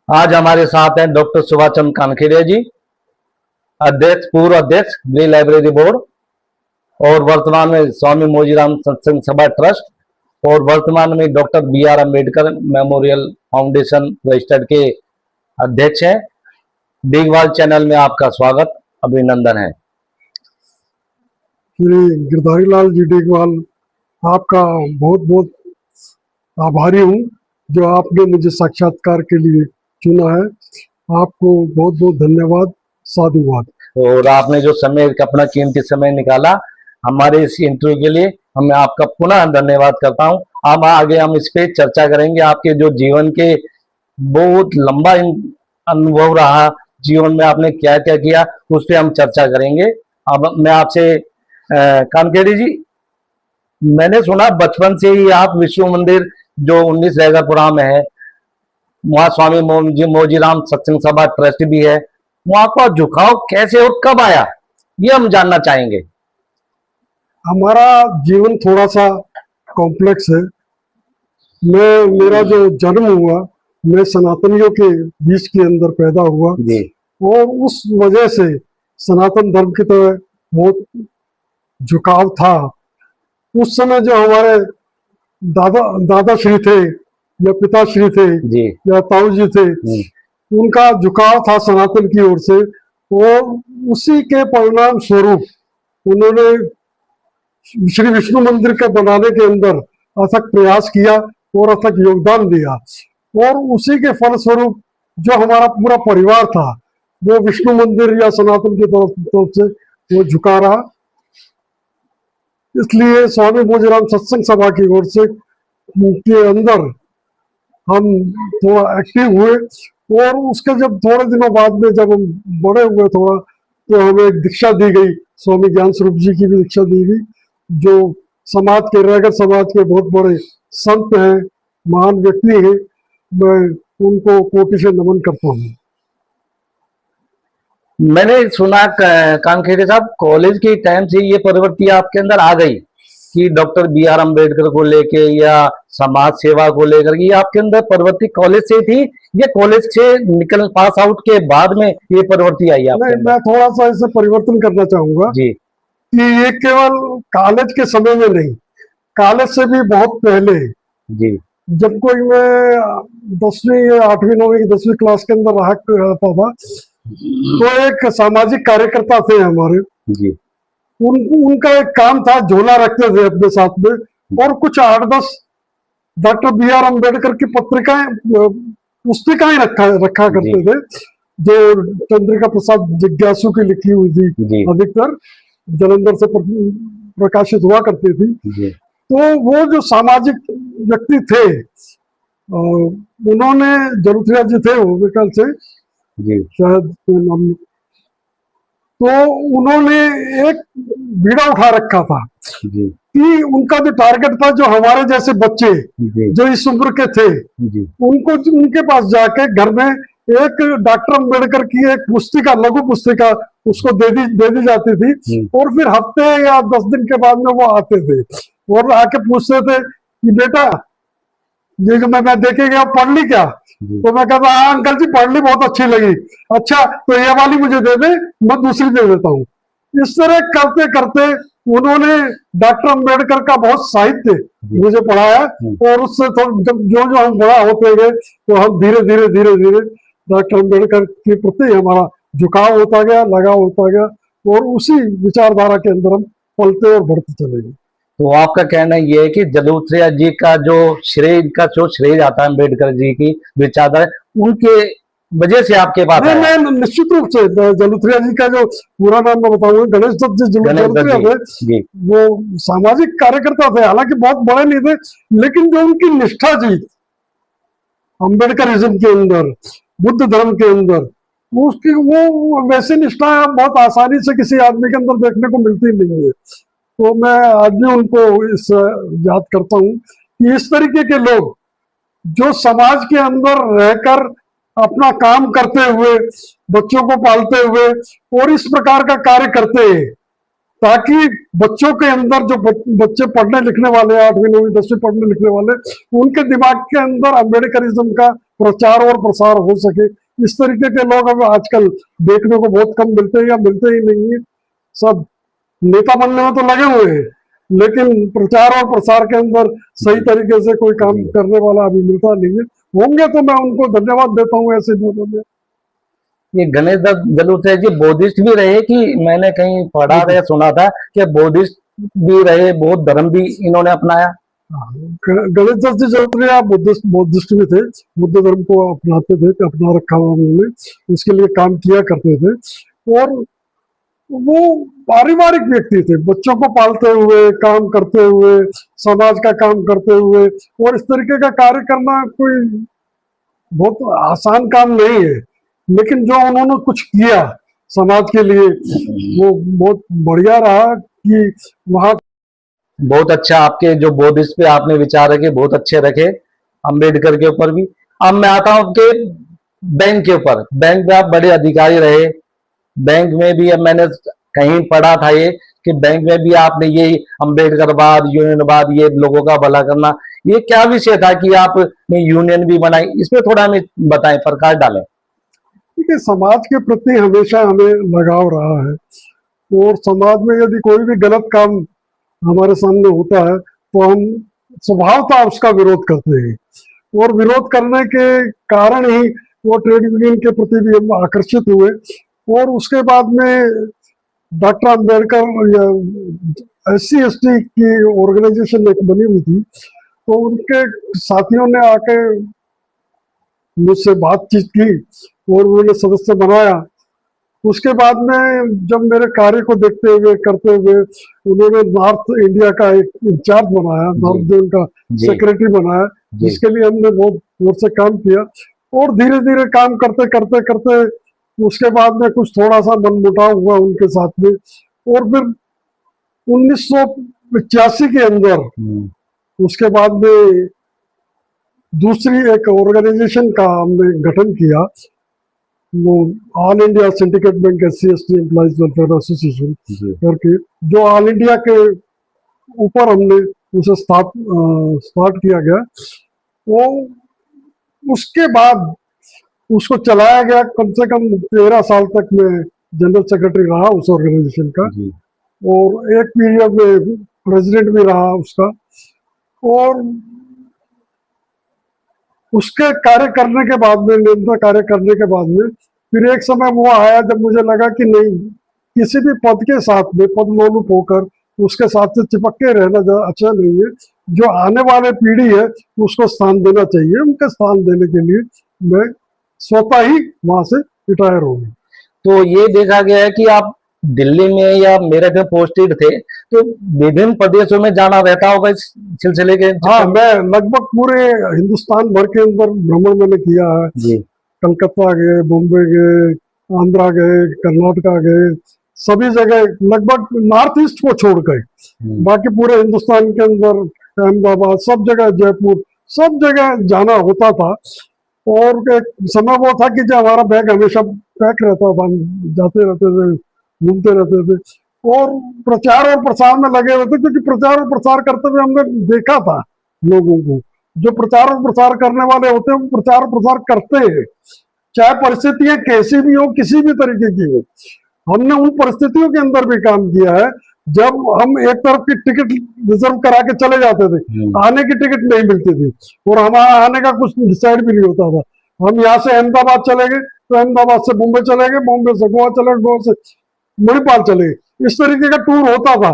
आज हमारे साथ हैं डॉक्टर सुभाष चंद्र कानखेड़िया जी, अध्यक्ष, पूर्व अध्यक्ष गृह लाइब्रेरी बोर्ड, और वर्तमान में स्वामी मोजीराम सत्संग सभा ट्रस्ट, और वर्तमान में doctor BR Ambedkar memorial foundation registered के अध्यक्ष हैं। देखभाल चैनल में आपका स्वागत, अभिनंदन है। श्री गिरधारी लाल जी देखभाल, आपका बहुत बहुत आभारी हूँ जो आपने मुझे साक्षात्कार के लिए चुना है। आपको बहुत बहुत धन्यवाद, साधुवाद। और आपने जो समय, अपना कीमती समय निकाला हमारे इस इंटरव्यू के लिए, मैं आपका पुनः धन्यवाद करता हूं। अब आगे हम इस पे चर्चा करेंगे। आपके जो जीवन के बहुत लंबा अनुभव रहा, जीवन में आपने क्या क्या किया, उस पर हम चर्चा करेंगे। अब मैं आपसे कानखेड़ी जी, मैंने सुना बचपन से ही आप विश्व मंदिर जो 19 रैगरपुरा में है, वहाँ स्वामी मोजीराम सत्संग सभा ट्रस्ट भी है, वहाँ का झुकाव कैसे और कब आया, ये हम जानना चाहेंगे। हमारा जीवन थोड़ा सा कॉम्प्लेक्स है। मेरा जो जन्म हुआ, मैं सनातनियों के बीच के अंदर पैदा हुआ जी। और उस वजह से सनातन धर्म की तरफ बहुत झुकाव था। उस समय जो हमारे दादाश्री थे या पिताश्री थे जी। या ताऊ जी थे, उनका झुकाव था सनातन की ओर से, और उसी के परिणाम स्वरूप उन्होंने श्री विष्णु मंदिर के बनाने के अंदर अथक प्रयास किया और अथक योगदान दिया, और उसी के फलस्वरूप जो हमारा पूरा परिवार था वो विष्णु मंदिर या सनातन की तरफ से वो झुका रहा। इसलिए स्वामी मोजीराम सत्संग सभा की ओर से के अंदर हम थोड़ा एक्टिव हुए, और उसके जब थोड़े दिनों बाद में जब हम बड़े हुए थोड़ा, तो हमें एक दीक्षा दी गई, स्वामी ज्ञान स्वरूप जी की भी दीक्षा दी गई, जो समाज के, रैगर समाज के बहुत बड़े संत हैं, महान व्यक्ति हैं। मैं उनको कोटि से नमन करता हूँ। मैंने सुना कानखेड़े साहब, कॉलेज के टाइम से ये प्रवृत्ति आपके अंदर आ गई कि डॉक्टर BR अम्बेडकर को लेके या समाज सेवा को लेकर, ये आपके अंदर प्रवृत्ति कॉलेज से थी या कॉलेज से निकल पास आउट के बाद में ये प्रवृत्ति आई आपके अंदर? मैं थोड़ा सा इसे परिवर्तन करना चाहूंगा जी। कि ये केवल कॉलेज के समय में नहीं, कॉलेज से भी बहुत पहले जी। जब कोई मैं 10वीं या 8वीं 9वीं 10वीं क्लास के अंदर रहता था, तो एक सामाजिक कार्यकर्ता थे हमारे जी। उनका एक काम था, झोला रखते थे अपने साथ में, और कुछ 8-10 डॉक्टर BR अम्बेडकर की पुस्तिकाएं रखा करते थे, जो चंद्रिका प्रसाद जिज्ञासु की लिखी हुई थी, अधिकतर जलंधर से प्रकाशित हुआ करती थी। तो वो जो सामाजिक व्यक्ति थे, उन्होंने, जलूथरिया जी थे वो विकल से शायद कोई नाम, तो उन्होंने एक बीड़ा उठा रखा था कि उनका जो टारगेट था, जो हमारे जैसे बच्चे जो इस उम्र के थे, उनको उनके पास जाके घर में एक डॉक्टर अम्बेडकर की एक पुस्तिका, लघु पुस्तिका उसको दे दी जाती थी, और फिर हफ्ते या 10 दिन के बाद में वो आते थे और आके पूछते थे कि बेटा ये जो मैं देखे गया पढ़ ली क्या? तो मैं कहता, हाँ अंकल जी पढ़ ली, बहुत अच्छी लगी। अच्छा तो ये वाली मुझे दे दे, मैं दूसरी दे देता हूँ। इस तरह करते करते उन्होंने डॉक्टर अम्बेडकर का बहुत साहित्य मुझे पढ़ाया, और उससे जो हम बड़ा होते गए, तो हम धीरे धीरे डॉक्टर अम्बेडकर के प्रति हमारा झुकाव होता गया, लगाव होता गया, और उसी विचारधारा के अंदर हम पलते और बढ़ते चले गए। तो आपका कहना ये है कि जलूथरिया जी का जो श्रेय जाता है अम्बेडकर जी की विचारधारा, उनके वजह से आपके पास मैं निश्चित रूप से जलूथरिया जी का जो पूरा नाम मैं बताऊंगा, गणेश दत्त जी जलूथरिया थे, वो सामाजिक कार्यकर्ता थे, हालांकि बहुत बड़े नहीं थे, लेकिन जो उनकी निष्ठा थी अम्बेडकरिज्म के अंदर, बुद्ध धर्म के अंदर, उसकी वो वैसी निष्ठा बहुत आसानी से किसी आदमी के अंदर देखने को मिलती नहीं है। तो मैं आज भी उनको याद करता हूँ कि इस तरीके के लोग जो समाज के अंदर रहकर अपना काम करते हुए, बच्चों को पालते हुए और इस प्रकार का कार्य करते हैं, ताकि बच्चों के अंदर, जो बच्चे पढ़ने लिखने वाले, 8वीं 9वीं 10वीं पढ़ने लिखने वाले, उनके दिमाग के अंदर अम्बेडकरिज्म का प्रचार और प्रसार हो सके। इस तरीके के लोग अब आजकल देखने को बहुत कम मिलते हैं या मिलते ही नहीं है। सब नेता बनने में तो लगे हुए हैं, लेकिन प्रचार और प्रसार के अंदर सही तरीके से कोई काम करने वाला अभी मिलता नहीं है। होंगे तो मैं उनको धन्यवाद देता हूँ ऐसे लोगों में। ये गणेश दत्त जलूठे जी बौद्धिस्ट भी रहे कि मैंने कहीं पढ़ा था या सुना था कि बौद्धिस्ट भी रहे, बौद्ध धर्म भी इन्होंने अपनाया? गणेश दत्त जी जलूठे बुद्धिस्ट भी थे, बुद्ध धर्म को अपनाते थे, अपना रखा हुआ उन्होंने, उसके लिए काम किया करते थे। और वो पारिवारिक व्यक्ति थे, बच्चों को पालते हुए, काम करते हुए, समाज का काम करते हुए। और इस तरीके का कार्य करना कोई बहुत आसान काम नहीं है, लेकिन जो उन्होंने कुछ किया समाज के लिए वो बहुत बढ़िया रहा कि वहाँ। बहुत अच्छा, आपके जो बौद्धिस्ट पे आपने विचार रखे बहुत अच्छे रखे, अंबेडकर के ऊपर भी। अब मैं आता हूँ आपके बैंक के ऊपर। बैंक में आप बड़े अधिकारी रहे, बैंक में भी अब मैंने कहीं पढ़ा था ये कि बैंक में भी आपने ये अंबेडकरवाद, यूनियनवाद, ये लोगों का भला करना, ये क्या विषय था कि आपने यूनियन भी बनाई? इसमें थोड़ा हमें बताएं, प्रकाश डालें। देखिए, समाज के प्रति हमेशा हमें लगाव रहा है, और समाज में यदि कोई भी गलत काम हमारे सामने होता है तो हम स्वभावतः उसका विरोध करते हैं। और विरोध करने के कारण ही वो ट्रेड यूनियन के प्रति भी हम आकर्षित हुए। और उसके बाद में डॉक्टर अम्बेडकर या SC/ST की ऑर्गेनाइजेशन एक बनी हुई थी, तो उनके साथियों ने आके मुझसे बातचीत की और उन्होंने सदस्य बनाया। उसके बाद में जब मेरे कार्य को देखते हुए करते हुए उन्होंने नॉर्थ इंडिया का एक इंचार्ज बनाया, नॉर्थ जोन का सेक्रेटरी बनाया, जिसके लिए हमने बहुत जोर से काम किया। और धीरे धीरे काम करते करते करते उसके बाद में कुछ थोड़ा सा मनमुटाव हुआ उनके साथ में। और फिर 1985 के अंदर उसके बाद में दूसरी एक ऑर्गेनाइजेशन का हमने गठन किया, वो all India syndicate bank SC/ST employees welfare association करके, जो ऑल इंडिया के ऊपर हमने उसे स्टार्ट किया गया। वो उसके बाद उसको चलाया गया, कम से कम 13 साल तक मैं जनरल सेक्रेटरी रहा उस ऑर्गेनाइजेशन का, और एक पीरियड में प्रेसिडेंट भी रहा उसका। और उसके कार्य करने के बाद में, निरंतर कार्य करने के बाद में, फिर एक समय वो आया जब मुझे लगा कि नहीं, किसी भी पद के साथ में पदलोलुप होकर उसके साथ से चिपक के रहना अच्छा नहीं है। जो आने वाले पीढ़ी है उसको स्थान देना चाहिए। उनके स्थान देने के लिए मैं स्वतः ही वहां से रिटायर हो गया। तो ये देखा गया है कि आप दिल्ली में या मेरठ में पोस्टेड थे, तो विभिन्न प्रदेशों में जाना रहता होगा इस सिलसिले के? हाँ, मैं लगभग पूरे हिंदुस्तान भर के अंदर भ्रमण मैंने किया है जी। कलकत्ता गए, बॉम्बे गए, आंध्रा गए, कर्नाटका गए, सभी जगह, लगभग नॉर्थ ईस्ट को छोड़ गए, बाकी पूरे हिंदुस्तान के अंदर अहमदाबाद, सब जगह, जयपुर, सब जगह जाना होता था। और एक समय वो था कि जो हमारा बैग हमेशा पैक रहता था, जाते रहते थे, घूमते रहते थे और प्रचार और प्रसार में लगे हुए थे। क्योंकि प्रचार और प्रसार करते हुए हमने देखा था लोगों को, जो प्रचार और प्रसार करने वाले होते हैं वो प्रचार और प्रसार करते हैं, चाहे परिस्थितियां कैसी भी हो, किसी भी तरीके की हो। हमने उन परिस्थितियों के अंदर भी काम किया है जब हम एक तरफ की टिकट रिजर्व करा के चले जाते थे, आने की टिकट नहीं मिलती थी और हमारा आने का कुछ डिसाइड भी नहीं होता था। हम यहाँ से अहमदाबाद चले गए तो अहमदाबाद से मुंबई चले गए, मुंबई से गोवा चले गए, गोवा से मणिपाल चले गए, इस तरीके का टूर होता था।